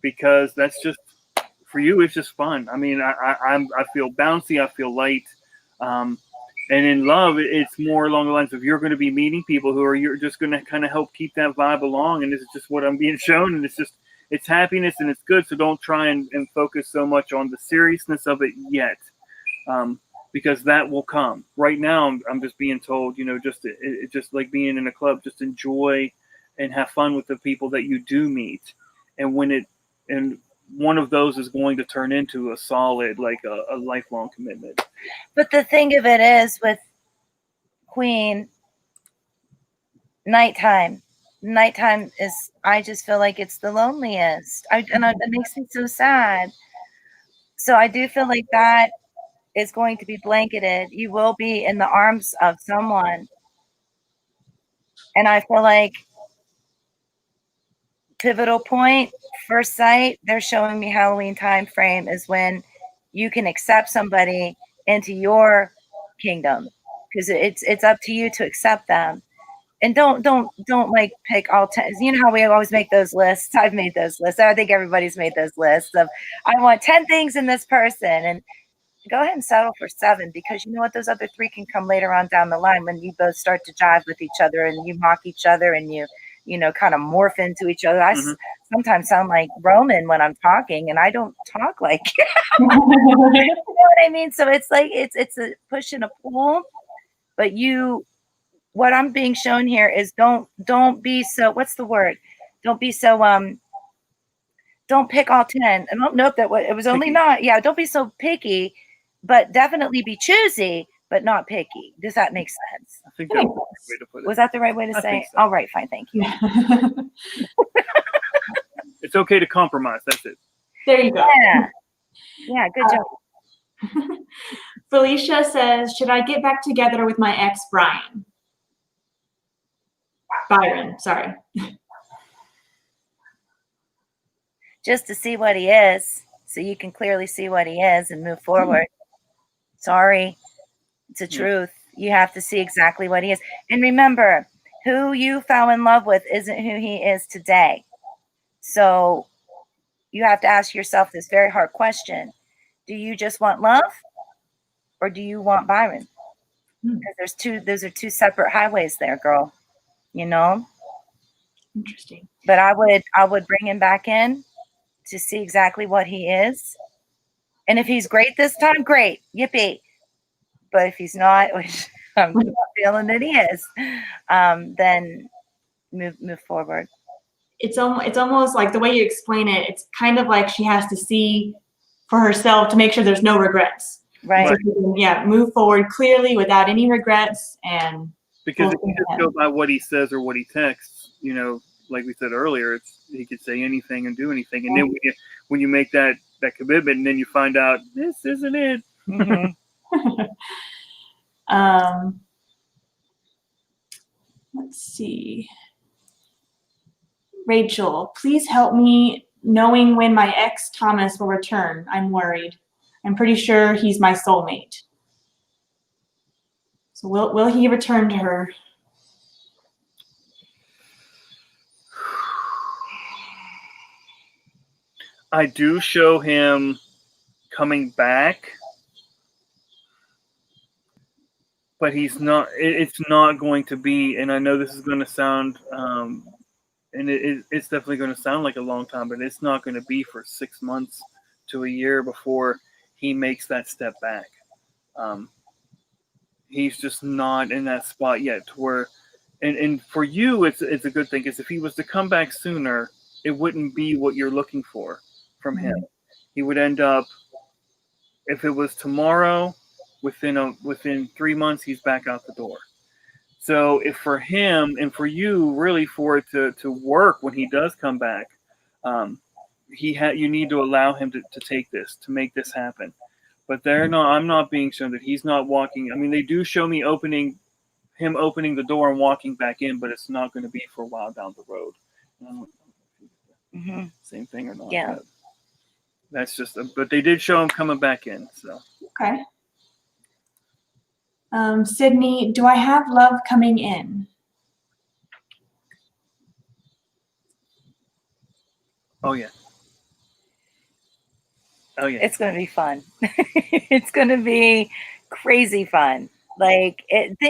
because that's just for you. It's just fun. I mean, I feel bouncy. I feel light. And in love, it's more along the lines of you're going to be meeting people who are you're just going to kind of help keep that vibe along. And this is just what I'm being shown. And it's happiness and it's good. So don't try and focus so much on the seriousness of it yet, because that will come. Right now, I'm just being told, just like being in a club, just enjoy and have fun with the people that you do meet. And one of those is going to turn into a solid, like a lifelong commitment. But the thing of it is with Queen, nighttime is, I just feel like it's the loneliest. It makes me so sad. So I do feel like that is going to be blanketed. You will be in the arms of someone. And I feel like pivotal point, first sight, they're showing me Halloween time frame is when you can accept somebody into your kingdom, because it's up to you to accept them. And don't like pick all 10. You know how we always make those lists? I've made those lists. I think everybody's made those lists of, I want 10 things in this person, and go ahead and settle for 7, because you know what, those other 3 can come later on down the line when you both start to jive with each other and you mock each other and you kind of morph into each other. I sometimes sound like Roman when I'm talking, and I don't talk like you know what I mean? So it's like it's a push and a pull. But what I'm being shown here is don't be so, what's the word? Don't be so don't pick all 10. And nope, it was only Picky. not. Yeah, don't be so picky, but definitely be choosy, but not picky. Does that make sense? I think that's the right way to put it. Was that the right way to say it? So. All right, fine, thank you. It's okay to compromise. That's it. There you go. Yeah, good job. Felicia says, should I get back together with my ex, Byron, sorry. Just to see what he is, so you can clearly see what he is and move forward. Sorry, it's the truth. You have to see exactly what he is. And remember, who you fell in love with isn't who he is today. So you have to ask yourself this very hard question. Do you just want love, or do you want Byron? Because those are 2 separate highways there, girl. Interesting. But I would bring him back in to see exactly what he is. And if he's great this time, great. Yippee. But if he's not, which I'm not feeling that he is, then move forward. It's almost like the way you explain it, it's kind of like she has to see for herself to make sure there's no regrets. Right. So she can, move forward clearly without any regrets. And because if you just go by what he says or what he texts, like we said earlier, he could say anything and do anything. And then when you make that commitment, and then you find out this isn't it. Let's see. Rachel, please help me knowing when my ex Thomas will return. I'm worried. I'm pretty sure he's my soulmate. So will he return to her? I do show him coming back, but he's not. It's not going to be. And I know this is going to sound, and it's definitely going to sound like a long time, but it's not going to be for 6 months to a year before he makes that step back. He's just not in that spot yet. Where, and for you, it's a good thing, because if he was to come back sooner, it wouldn't be what you're looking for from him. He would end up, if it was tomorrow, within 3 months, he's back out the door. So if for him and for you, really for it to work when he does come back, you need to allow him to take this, to make this happen. But I'm not being shown that he's not walking. I mean, they do show me opening the door and walking back in, but it's not going to be for a while down the road. Same thing or not? Yeah. That's just. But they did show him coming back in. So. Okay. Sydney, do I have love coming in? Oh yeah. Oh yeah. It's going to be fun. It's going to be crazy fun. Like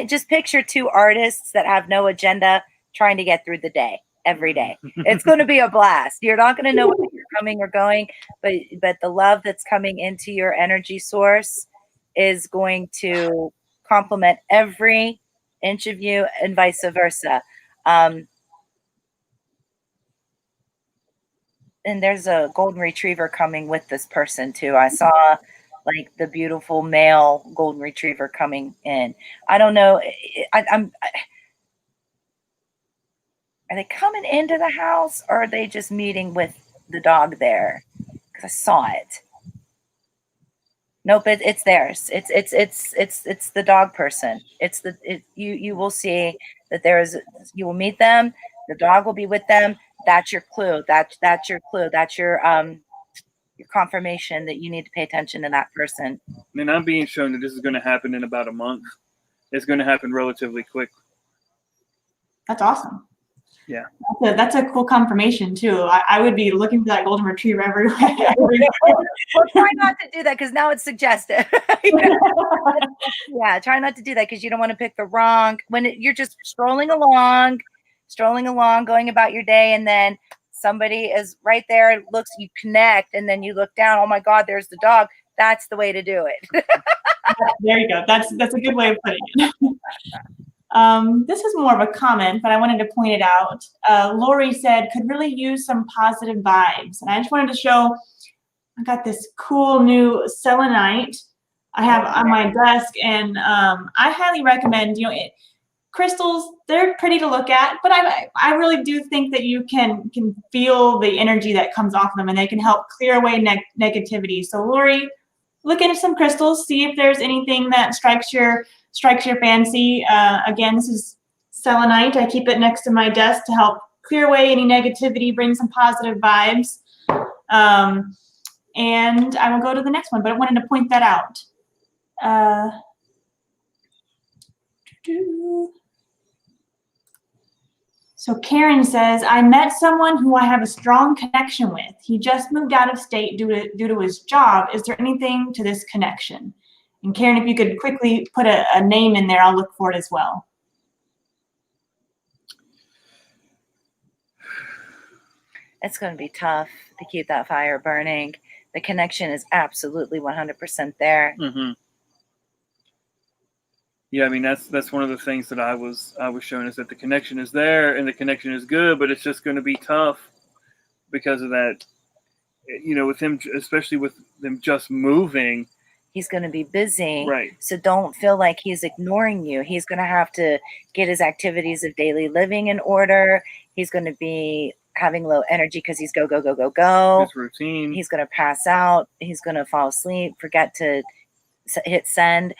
just picture two artists that have no agenda trying to get through the day every day. It's going to be a blast. You're not going to know when you're coming or going, but the love that's coming into your energy source is going to complement every inch of you and vice versa. And there's a golden retriever coming with this person too. I saw like the beautiful male golden retriever coming in. I don't know. Are they coming into the house or are they just meeting with the dog there? Because I saw it. Nope, it's theirs. It's the dog person. You will see that you will meet them. The dog will be with them. That's your clue. That's your clue. That's your confirmation that you need to pay attention to that person. I mean, I'm being shown that this is going to happen in about a month. It's going to happen relatively quick. That's awesome. Yeah. That's a cool confirmation too. I would be looking for that golden retriever everywhere. Well, try not to do that because now it's suggestive. Yeah, try not to do that because you don't want to pick the wrong. You're just strolling along, going about your day, and then somebody is right there, looks, you connect, and then you look down. Oh my God, there's the dog. That's the way to do it. There you go. That's a good way of putting it. This is more of a comment, but I wanted to point it out. Lori said, could really use some positive vibes. And I just wanted to show, I got this cool new selenite I have on my desk. And I highly recommend, crystals, they're pretty to look at, but I really do think that you can feel the energy that comes off them and they can help clear away negativity. So Lori, look into some crystals, see if there's anything that strikes your fancy. Again, this is selenite. I keep it next to my desk to help clear away any negativity, bring some positive vibes. And I will go to the next one, but I wanted to point that out. So Karen says, I met someone who I have a strong connection with. He just moved out of state due to his job. Is there anything to this connection? And Karen, if you could quickly put a name in there, I'll look for it as well. It's going to be tough to keep that fire burning. The connection is absolutely 100% there. Mm-hmm. Yeah, I mean that's one of the things that I was shown is that the connection is there and the connection is good, but it's just going to be tough because of that. With him, especially with them just moving. He's going to be busy. Right. So don't feel like he's ignoring you. He's going to have to get his activities of daily living in order. He's going to be having low energy because he's go. His routine. He's going to pass out. He's going to fall asleep, forget to hit send,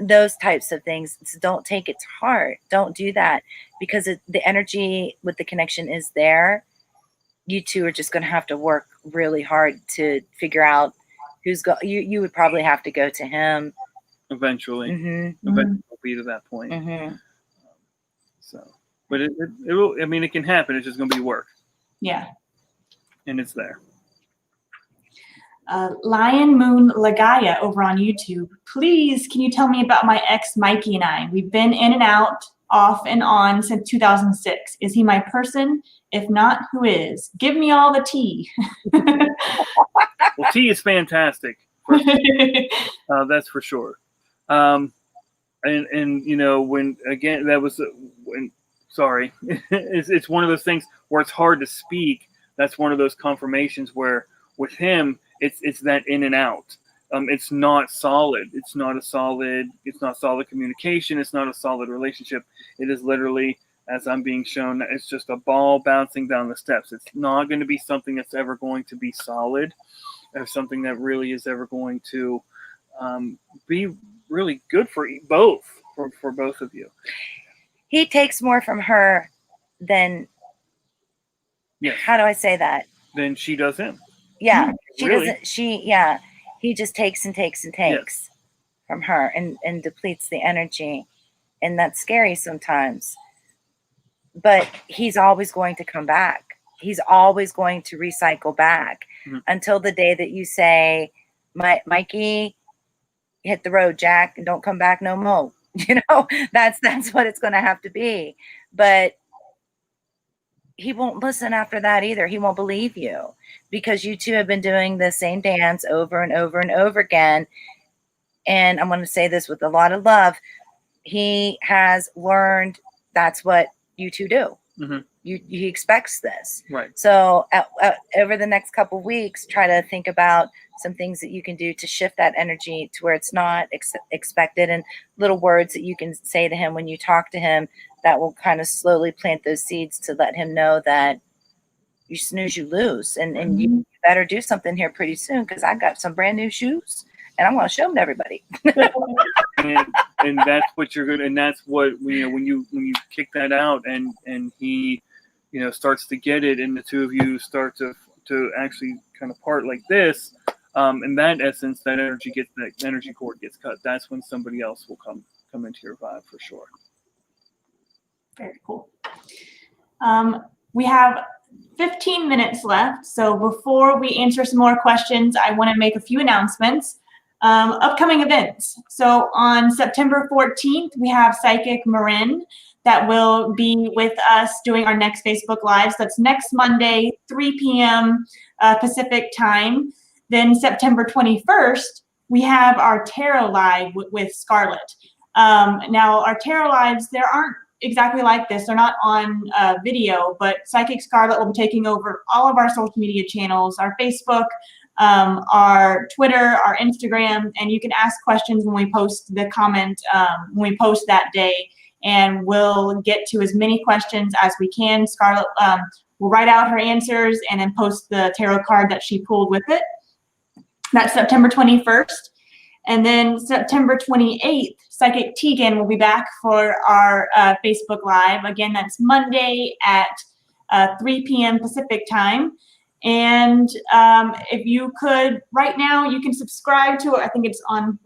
those types of things. So don't take it to heart. Don't do that because the energy with the connection is there. You two are just going to have to work really hard to figure out you would probably have to go to him eventually. Mm-hmm. Eventually we'll be to that point. Mm-hmm. But it will. I mean, it can happen. It's just going to be work. Yeah. And it's there. Lion Moon Lagaya over on YouTube. Please, can you tell me about my ex Mikey and I? We've been in and out, off and on since 2006. Is he my person? If not, who is? Give me all the tea. Well, tea is fantastic. That's for sure. And when again that was sorry, it's one of those things where it's hard to speak. That's one of those confirmations where with him it's that in and out. It's not solid. It's not solid communication. It's not a solid relationship. It is literally, as I'm being shown, it's just a ball bouncing down the steps. It's not going to be something that's ever going to be solid or something that really is ever going to be really good for both of you. He takes more from her than, yes. How do I say that? Than she does him. Yeah, she really? doesn't. He just takes and takes and takes from her and depletes the energy. And that's scary sometimes. But he's always going to come back. He's always going to recycle back until the day that you say, Mikey, hit the road, Jack, and don't come back no more. That's what it's going to have to be. But he won't listen after that either. He won't believe you because you two have been doing the same dance over and over and over again. And I'm going to say this with a lot of love. He has learned that's what you two do. Mm-hmm. He expects this. Right. So over the next couple of weeks, try to think about some things that you can do to shift that energy to where it's not expected, and little words that you can say to him when you talk to him that will kind of slowly plant those seeds to let him know that you snooze, you lose. And you better do something here pretty soon, because I got some brand new shoes and I'm going to show them to everybody. and that's what you're going to, and that's what, when you kick that out and he, starts to get it, and the two of you start to actually kind of part like this, in that essence, that energy cord gets cut. That's when somebody else will come into your vibe for sure. Very cool. We have 15 minutes left. So before we answer some more questions, I want to make a few announcements. Upcoming events. So on September 14th, we have Psychic Marin that will be with us doing our next Facebook Live. So that's next Monday, 3 p.m. Pacific time. Then September 21st, we have our Tarot Live with Scarlett. Now, our Tarot Lives, there aren't exactly like this. They're not on video, but Psychic Scarlett will be taking over all of our social media channels, our Facebook, our Twitter, our Instagram, and you can ask questions when we post the comment, when we post that day, and we'll get to as many questions as we can. Scarlett will write out her answers and then post the tarot card that she pulled with it. That's September 21st. And then September 28th, Psychic Tegan will be back for our Facebook Live. Again, that's Monday at 3 p.m. Pacific time. And if you could, right now, you can subscribe to it. I think it's on,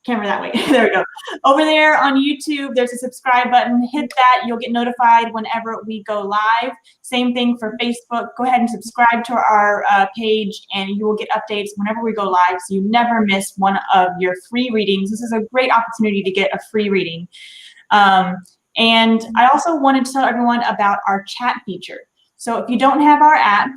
camera that way. There we go. Over there on YouTube, there's a subscribe button. Hit that. You'll get notified whenever we go live. Same thing for Facebook. Go ahead and subscribe to our page, and you will get updates whenever we go live, so you never miss one of your free readings. This is a great opportunity to get a free reading. And I also wanted to tell everyone about our chat feature. So if you don't have our app,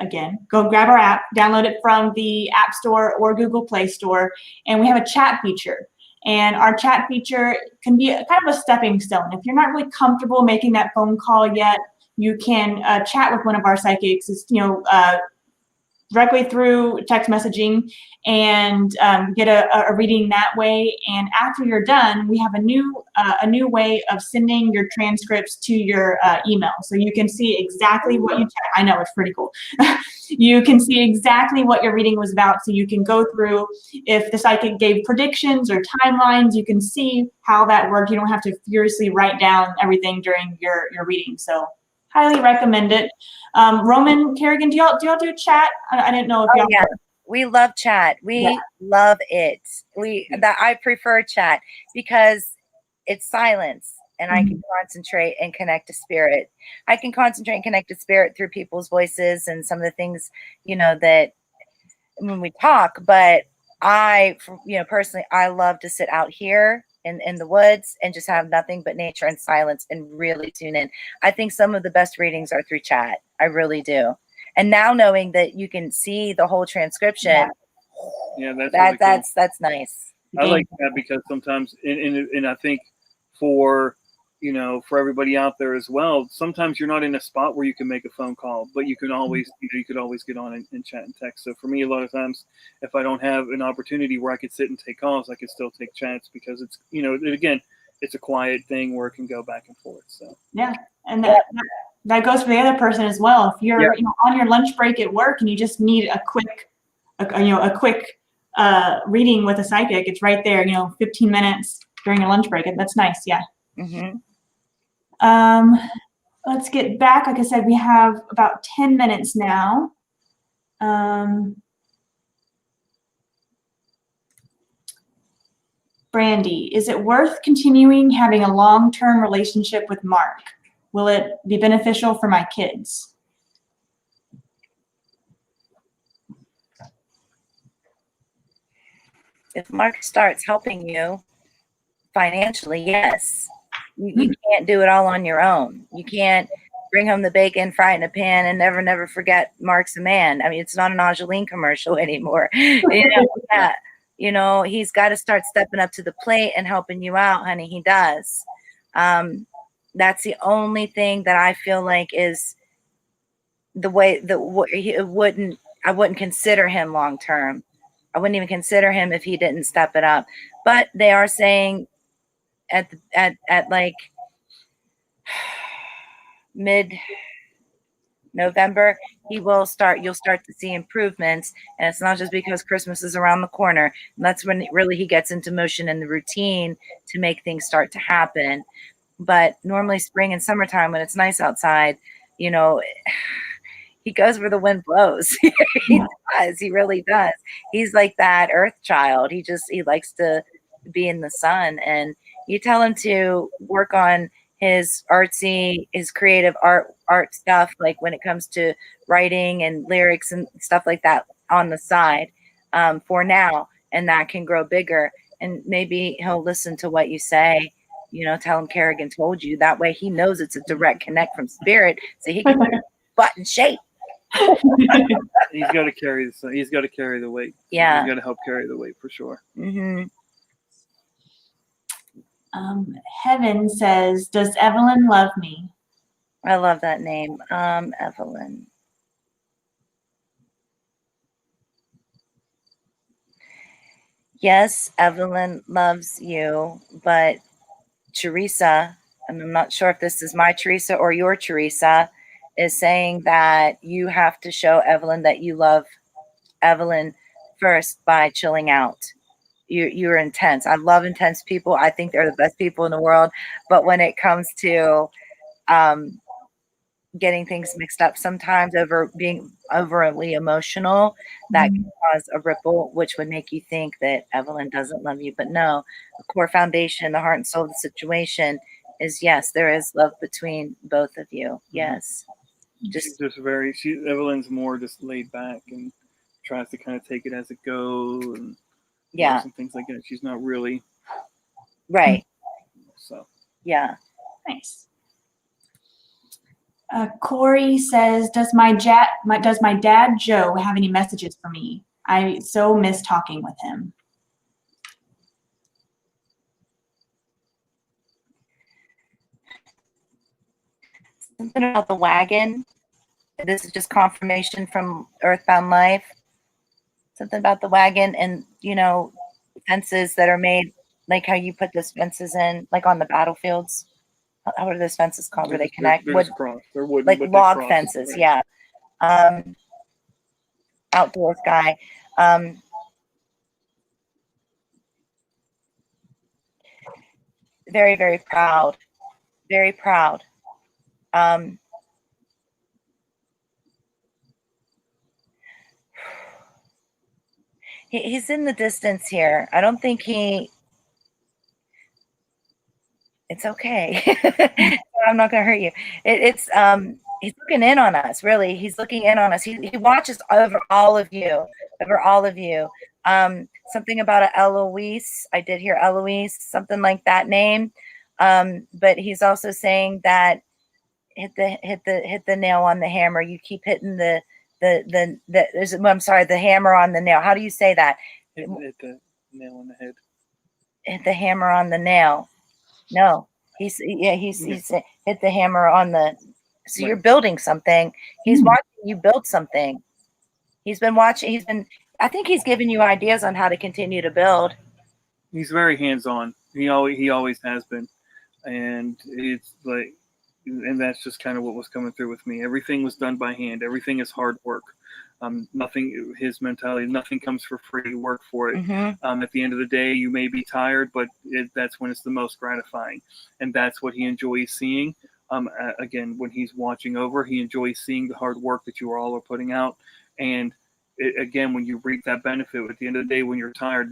again, go grab our app, download it from the App Store or Google Play Store, and we have a chat feature. And our chat feature can be kind of a stepping stone. If you're not really comfortable making that phone call yet, you can chat with one of our psychics. It's, directly through text messaging, and get a reading that way. And after you're done, we have a new way of sending your transcripts to your email, so you can see exactly what you. I know, it's pretty cool. You can see exactly what your reading was about, so you can go through if the psychic gave predictions or timelines. You can see how that worked. You don't have to furiously write down everything during your reading. So highly recommend it. Roman, Kerrigan, do y'all do chat? I didn't know if y'all. Yeah. We love chat. We love it. I prefer chat because it's silence, and I can concentrate and connect to spirit. I can concentrate and connect to spirit through people's voices and some of the things, that when we talk. But personally, I love to sit out here in the woods and just have nothing but nature and silence and really tune in. I think some of the best readings are through chat. I really do. And now knowing that you can see the whole transcription, that's nice. I like that because sometimes, and I think for everybody out there as well, sometimes you're not in a spot where you can make a phone call, but you can always, you could always get on and chat and text. So for me, a lot of times, if I don't have an opportunity where I could sit and take calls, I could still take chats because it's, again, it's a quiet thing where it can go back and forth. So yeah, and that goes for the other person as well. If you're on your lunch break at work and you just need a quick reading with a psychic, it's right there. 15 minutes during your lunch break. That's nice. Yeah. Mm-hmm. Let's get back. Like I said, we have about 10 minutes now. Brandy, is it worth continuing having a long-term relationship with Mark? Will it be beneficial for my kids? If Mark starts helping you, financially, yes. You can't do it all on your own. You can't bring home the bacon, fry it in a pan, and never forget Mark's a man. I mean, it's not an Angeline commercial anymore. He's got to start stepping up to the plate and helping you out, honey. He does. That's the only thing that I feel like is the way that I wouldn't consider him long term. I wouldn't even consider him if he didn't step it up. But they are saying at like mid-November, you'll start to see improvements. And it's not just because Christmas is around the corner. And that's when really he gets into motion and the routine to make things start to happen. But normally spring and summertime, when it's nice outside, he goes where the wind blows. He does. He really does. He's like that earth child. He likes to be in the sun. And you tell him to work on his creative art stuff, like when it comes to writing and lyrics and stuff like that on the side for now. And that can grow bigger. And maybe he'll listen to what you say. Tell him Kerrigan told you. That way he knows it's a direct connect from spirit, so he can put his butt in shape. He's got to carry this. He's got to carry the weight. Yeah, he's got to help carry the weight for sure. Mm-hmm. Heaven says, "Does Evelyn love me?" I love that name, Evelyn. Yes, Evelyn loves you, but Teresa, and I'm not sure if this is my Teresa or your Teresa, is saying that you have to show Evelyn that you love Evelyn first by chilling out. You're intense. I love intense people. I think they're the best people in the world. But when it comes to getting things mixed up sometimes over being overly emotional, that can cause a ripple, which would make you think that Evelyn doesn't love you. But no, the core foundation, the heart and soul of the situation is, yes, there is love between both of you. Yes. Evelyn's more just laid back and tries to kind of take it as it goes and and things like that. She's not really right. So yeah. Nice. Corey says, does my dad Joe have any messages for me? I so miss talking with him. Something about the wagon. This is just confirmation from Earthbound Life. Something about the wagon and, fences that are made, like how you put those fences in, like on the battlefields. What are those fences called where they connect? They're wooden, like log fences, yeah. Outdoors guy. Very, very proud. Very proud. He's in the distance here. I don't think it's okay. I'm not going to hurt you. He's looking in on us, really. He's looking in on us. He watches over all of you, something about a Eloise. I did hear Eloise, something like that name. But he's also saying that hit the nail on the hammer. You keep hitting the hammer on the nail. How do you say that? Hit the nail on the head. Hit the hammer on the nail. No, he's hit the hammer on the. So you're building something. He's watching you build something. He's been watching. I think he's giving you ideas on how to continue to build. He's very hands-on. He always has been, and it's like, and that's just kind of what was coming through with me. Everything was done by hand. Everything is hard work. Nothing. His mentality. Nothing comes for free. Work for it. Mm-hmm. At the end of the day, you may be tired, but that's when it's the most gratifying, and that's what he enjoys seeing. Again, when he's watching over, he enjoys seeing the hard work that you all are putting out. And again, when you reap that benefit, at the end of the day, when you're tired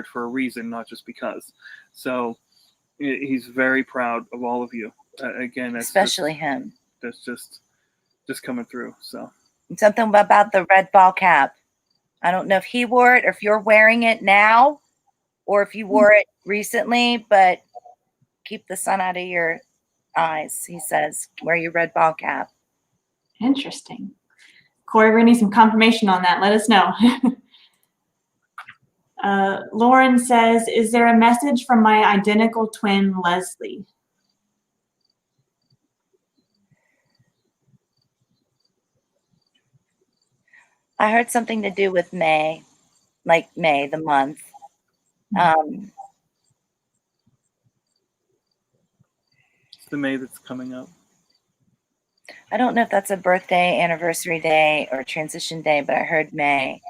for a reason, not just because. So he's very proud of all of you. Again, that's especially him. That's just coming through. So something about the red ball cap. I don't know if he wore it or if you're wearing it now or if you wore it recently, but keep the sun out of your eyes, he says. Wear your red ball cap. Interesting. Corey, we're gonna need some confirmation on that. Let us know. Lauren says, is there a message from my identical twin, Leslie? I heard something to do with May, like May, the month. It's the May that's coming up. I don't know if that's a birthday, anniversary day, or transition day, but I heard May.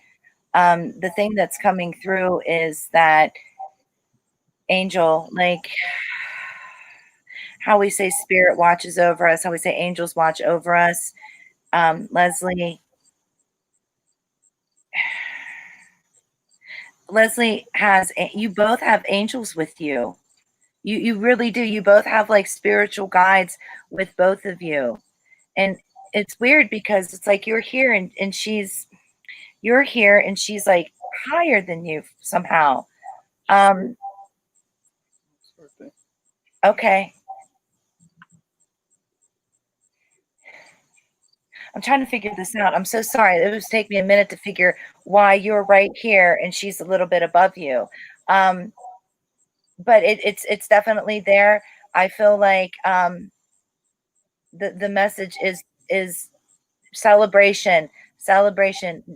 The thing that's coming through is that angel, like how we say spirit watches over us, how we say angels watch over us. Leslie has, you both have angels with you. You really do. You both have like spiritual guides with both of you. And it's weird because it's like you're here and you're here and she's like higher than you somehow. Okay. I'm trying to figure this out. I'm so sorry. It was take me a minute to figure why you're right here and she's a little bit above you. But it's definitely there. I feel like the message is celebration.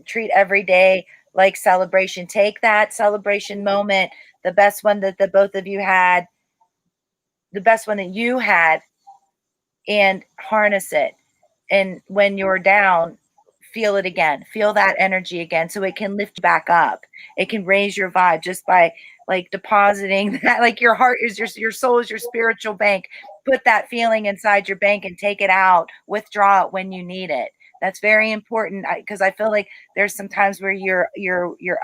Treat every day like celebration. Take that celebration moment, the best one that the both of you had, the best one that you had, and harness it. And when you're down, feel it again. Feel that energy again so it can lift you back up. It can raise your vibe just by like depositing that, like your heart is your soul is your spiritual bank. Put that feeling inside your bank and take it out. Withdraw it when you need it. That's very important because I feel like there's some times where you're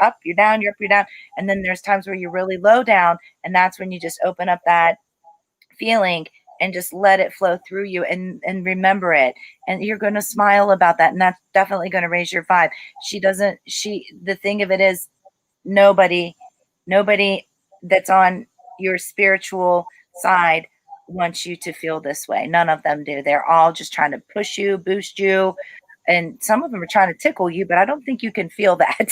up, you're down, you're up, you're down, and then there's times where you're really low down, and that's when you just open up that feeling and just let it flow through you and remember it. And you're going to smile about that. And that's definitely going to raise your vibe. The thing of it is nobody that's on your spiritual side wants you to feel this way. None of them do. They're all just trying to push you, boost you. And some of them are trying to tickle you, but I don't think you can feel that.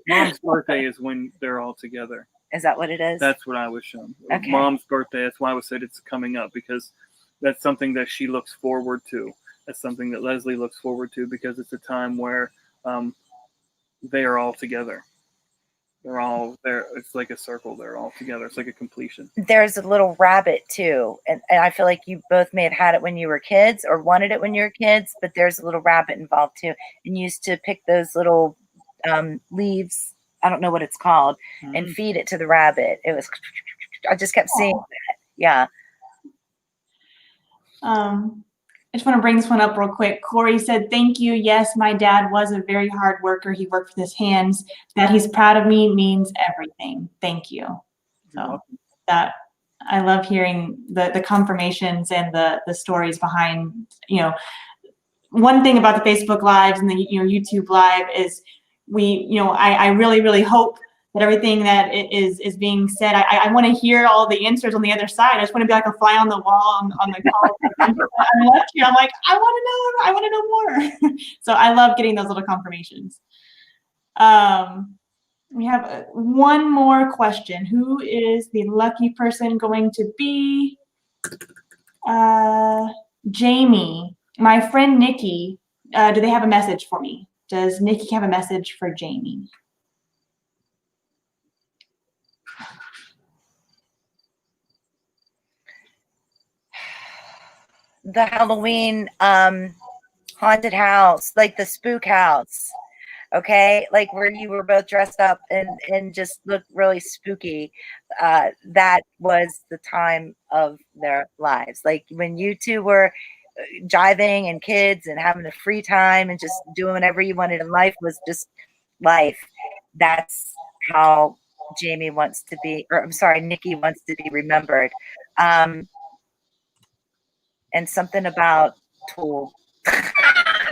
Mom's birthday is when they're all together. Is that what it is? That's what I was shown. Okay. Mom's birthday. That's why I was said it's coming up because that's something that she looks forward to. That's something that Leslie looks forward to because it's a time where they are all together. They're all there. It's like a circle. They're all together. It's like a completion. There's a little rabbit too. And I feel like you both may have had it when you were kids or wanted it when you were kids, but there's a little rabbit involved too. And you used to pick those little leaves. I don't know what it's called, and feed it to the rabbit. It was, I just kept seeing that. Yeah. I just want to bring this one up real quick. Corey said, thank you. Yes, my dad was a very hard worker. He worked with his hands. That he's proud of me means everything. Thank you. So that I love hearing the confirmations and the stories behind, one thing about the Facebook Lives and the YouTube Live is I really, really hope that everything that is being said, I want to hear all the answers on the other side. I just want to be like a fly on the wall on the call. I'm left here. I'm like, I want to know more. So I love getting those little confirmations. We have one more question. Who is the lucky person going to be? Jamie. My friend Nikki. Do they have a message for me? Does Nikki have a message for Jamie? The Halloween haunted house, like the spook house. Okay, like where you were both dressed up and just looked really spooky. That was the time of their lives. Like when you two were jiving and kids and having a free time and just doing whatever you wanted in life was just life. That's how Jamie wants to be, or I'm sorry, Nikki wants to be remembered. And something about Tool.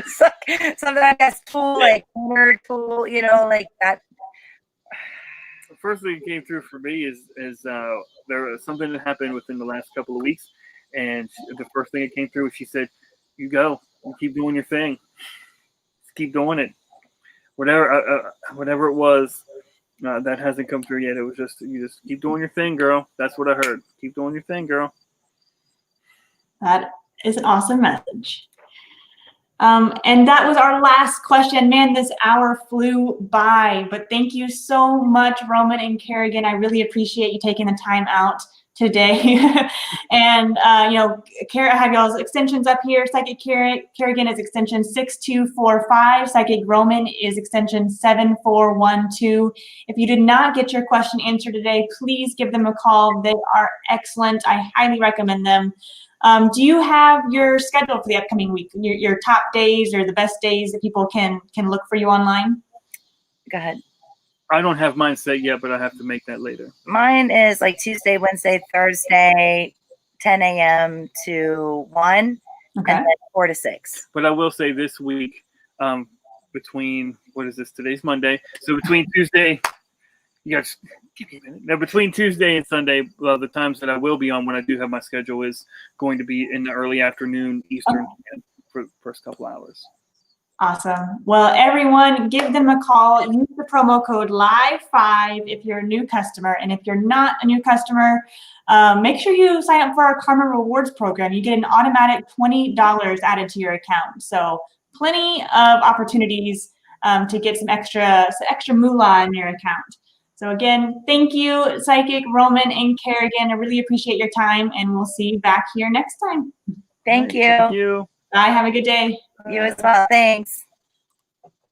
Something I guess Tool, like nerd Tool, like that. first thing that came through for me is there was something that happened within the last couple of weeks, and the first thing that came through was she said, "You go, you keep doing your thing, just keep doing it, whatever it was." That hasn't come through yet. It was just you just keep doing your thing, girl. That's what I heard. Keep doing your thing, girl. That is an awesome message. And that was our last question. Man, this hour flew by, but thank you so much, Roman and Kerrigan. I really appreciate you taking the time out today. And, you know, I have y'all's extensions up here. Psychic Kerrigan is extension 6245. Psychic Roman is extension 7412. If you did not get your question answered today, please give them a call. They are excellent. I highly recommend them. Do you have your schedule for the upcoming week? Your top days or the best days that people can look for you online? Go ahead. I don't have mine set yet, but I have to make that later. Mine is like Tuesday, Wednesday, Thursday, 10 a.m. to 1, Okay. and then 4 to 6. But I will say this week, between what is this? Today's Monday, so between Tuesday, yes, now between Tuesday and Sunday, the times that I will be on when I do have my schedule is going to be in the early afternoon Eastern for the first couple hours. Awesome. Well, everyone, give them a call. Use the promo code LIVE5 if you're a new customer. And if you're not a new customer, make sure you sign up for our Karma Rewards program. You get an automatic $20 added to your account. So plenty of opportunities to get some extra moolah in your account. So again, thank you, Psychic, Roman, and Kerrigan. I really appreciate your time, and we'll see you back here next time. Thank you. Thank you. Bye. Have a good day. You as well. Thanks.